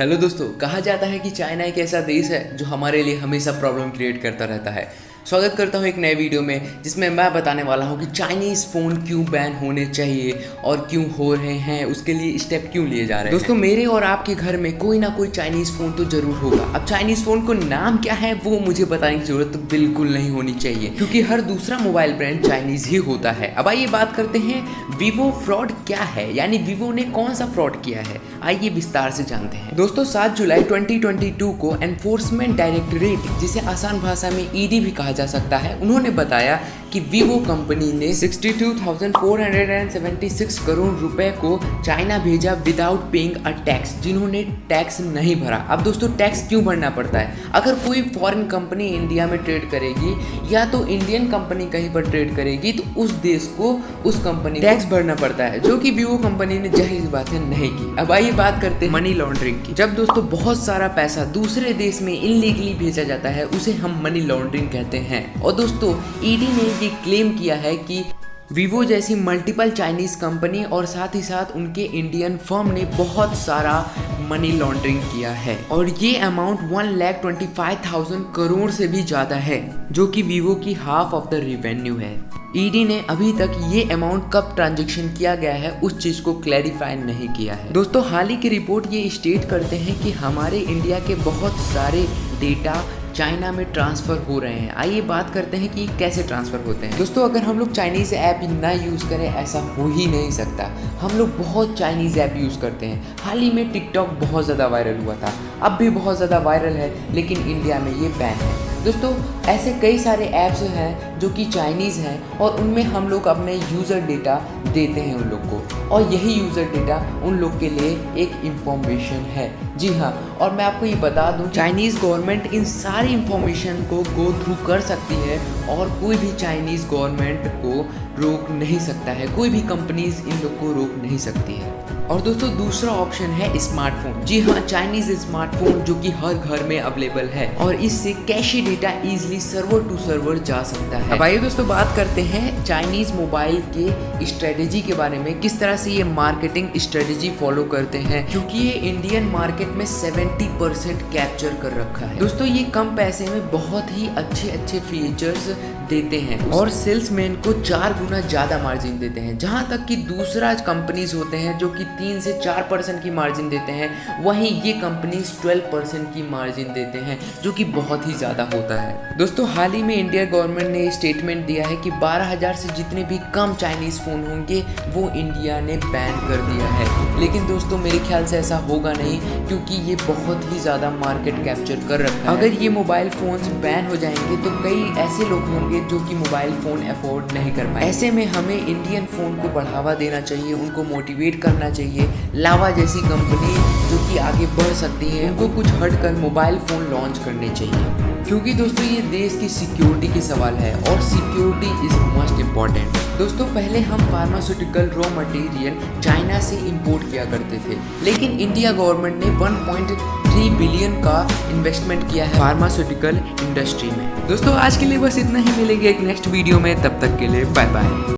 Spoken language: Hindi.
हेलो दोस्तों, कहा जाता है कि चाइना एक ऐसा देश है जो हमारे लिए हमेशा प्रॉब्लम क्रिएट करता रहता है। स्वागत करता हूं एक नए वीडियो में जिसमें मैं बताने वाला हूं कि चाइनीज़ फ़ोन क्यों बैन होने चाहिए और क्यों हो रहे हैं, उसके लिए स्टेप क्यों लिए जा रहे हैं। दोस्तों, मेरे और आपके घर में कोई ना कोई चाइनीज़ फ़ोन तो ज़रूर होगा। अब चाइनीज़ फ़ोन को नाम क्या है वो मुझे बताने की ज़रूरत तो बिल्कुल नहीं होनी चाहिए, क्योंकि हर दूसरा मोबाइल ब्रांड चाइनीज़ ही होता है। अब आइए बात करते हैं वीवो फ्रॉड क्या है, यानी वीवो ने कौन सा फ्रॉड किया है, आइए विस्तार से जानते हैं। दोस्तों, 7 जुलाई 2022 को एनफोर्समेंट डायरेक्टरेट, जिसे आसान भाषा में ईडी भी कहा जा सकता है, उन्होंने बताया कि वीवो कंपनी ने 62,476 करोड़ रुपए को चाइना भेजा विदाउट पेइंग अ टैक्स, जिन्होंने टैक्स नहीं भरा। अब दोस्तों, टैक्स क्यों भरना पड़ता है? अगर कोई फॉरेन कंपनी इंडिया में ट्रेड करेगी या तो इंडियन कंपनी कहीं पर ट्रेड करेगी तो उस देश को उस कंपनी टैक्स भरना पड़ता है, जो कि वीवो कंपनी ने जाहिर बात है नहीं की। अब आइए बात करते हैं मनी लॉन्ड्रिंग की। जब दोस्तों बहुत सारा पैसा दूसरे देश में इनलीगली भेजा जाता है उसे हम मनी लॉन्ड्रिंग कहते हैं। और दोस्तों, ईडी ने ये क्लेम किया है कि वीवो जैसी मल्टीपल चाइनीज़ कंपनी और साथ ही साथ उनके इंडियन फर्म ने बहुत सारा मनी लॉन्ड्रिंग किया है, और ये अमाउंट 1,25,000 करोड़ से भी ज़्यादा है, जो कि वीवो की हाफ ऑफ द रेवेन्यू है। ईडी ने अभी तक ये अमाउंट कब ट्रांजैक्शन किया गया है उस चीज़ को क्लैरिफाई नहीं किया है। दोस्तों, हाल ही की रिपोर्ट ये स्टेट करते हैं कि हमारे इंडिया के बहुत सारे डेटा चाइना में ट्रांसफ़र हो रहे हैं। आइए बात करते हैं कि कैसे ट्रांसफ़र होते हैं। दोस्तों, अगर हम लोग चाइनीज़ ऐप ना यूज़ करें ऐसा हो ही नहीं सकता। हम लोग बहुत चाइनीज़ ऐप यूज़ करते हैं। हाल ही में टिकटॉक बहुत ज़्यादा वायरल हुआ था, अब भी बहुत ज़्यादा वायरल है, लेकिन इंडिया में ये बैन है। दोस्तों, ऐसे कई सारे ऐप्स हैं जो कि चाइनीज़ हैं और उनमें हम लोग अपने यूज़र डेटा देते हैं उन लोग को, और यही यूज़र डेटा उन लोग के लिए एक इंफॉर्मेशन है। जी हाँ, और मैं आपको ये बता दूं, चाइनीज़ गवर्नमेंट इन सारी इंफॉर्मेशन को गो थ्रू कर सकती है और कोई भी चाइनीज़ गवर्नमेंट को रोक नहीं सकता है, कोई भी कंपनीज इन लोग को रोक नहीं सकती है। और दोस्तों, दूसरा ऑप्शन है स्मार्टफोन। जी हाँ, चाइनीज़ स्मार्टफोन जो कि हर घर में अवेलेबल है, और इससे cache data easily server to server जा सकता है। अब आइए दोस्तों बात करते हैं चाइनीज़ मोबाइल के स्ट्रेटेजी के बारे में, किस तरह से ये मार्केटिंग स्ट्रेटेजी फॉलो करते हैं, क्योंकि ये इंडियन मार्केट में 70% कैप्चर कर रखा है। दोस्तों, ये कम पैसे में बहुत ही अच्छे फीचर्स देते हैं और सेल्समैन को 4 गुना ज़्यादा मार्जिन देते हैं। जहाँ तक कि दूसरा कंपनीज होते हैं जो कि 3 से 4% की मार्जिन देते हैं, वहीं ये कंपनीज 12% की मार्जिन देते हैं, जो कि बहुत ही ज़्यादा होता है। दोस्तों, हाल ही में इंडिया गवर्नमेंट ने स्टेटमेंट दिया है कि 12,000 से जितने भी कम चाइनीज़ फ़ोन होंगे वो इंडिया ने बैन कर दिया है। लेकिन दोस्तों, मेरे ख्याल से ऐसा होगा नहीं, क्योंकि ये बहुत ही ज़्यादा मार्केट कैप्चर कर रखा है। अगर ये मोबाइल फ़ोन्स बैन हो जाएंगे तो कई ऐसे लोग होंगे जो कि मोबाइल फ़ोन अफोर्ड नहीं कर पाए। ऐसे में हमें इंडियन फ़ोन को बढ़ावा देना चाहिए, उनको मोटिवेट करना चाहिए। लावा जैसी कंपनी जो कि आगे बढ़ सकती है, उनको कुछ हटकर मोबाइल फ़ोन लॉन्च करने चाहिए, क्योंकि दोस्तों ये देश की सिक्योरिटी की सवाल है और सिक्योरिटी इज़ मोस्ट इम्पॉर्टेंट। दोस्तों, पहले हम फार्मास्यूटिकल रॉ मटेरियल चाइना से इंपोर्ट किया करते थे, लेकिन इंडिया गवर्नमेंट ने 1.3 बिलियन का इन्वेस्टमेंट किया है फार्मास्यूटिकल इंडस्ट्री में। दोस्तों, आज के लिए बस इतना ही। मिलेंगे एक नेक्स्ट वीडियो में, तब तक के लिए बाय बाय।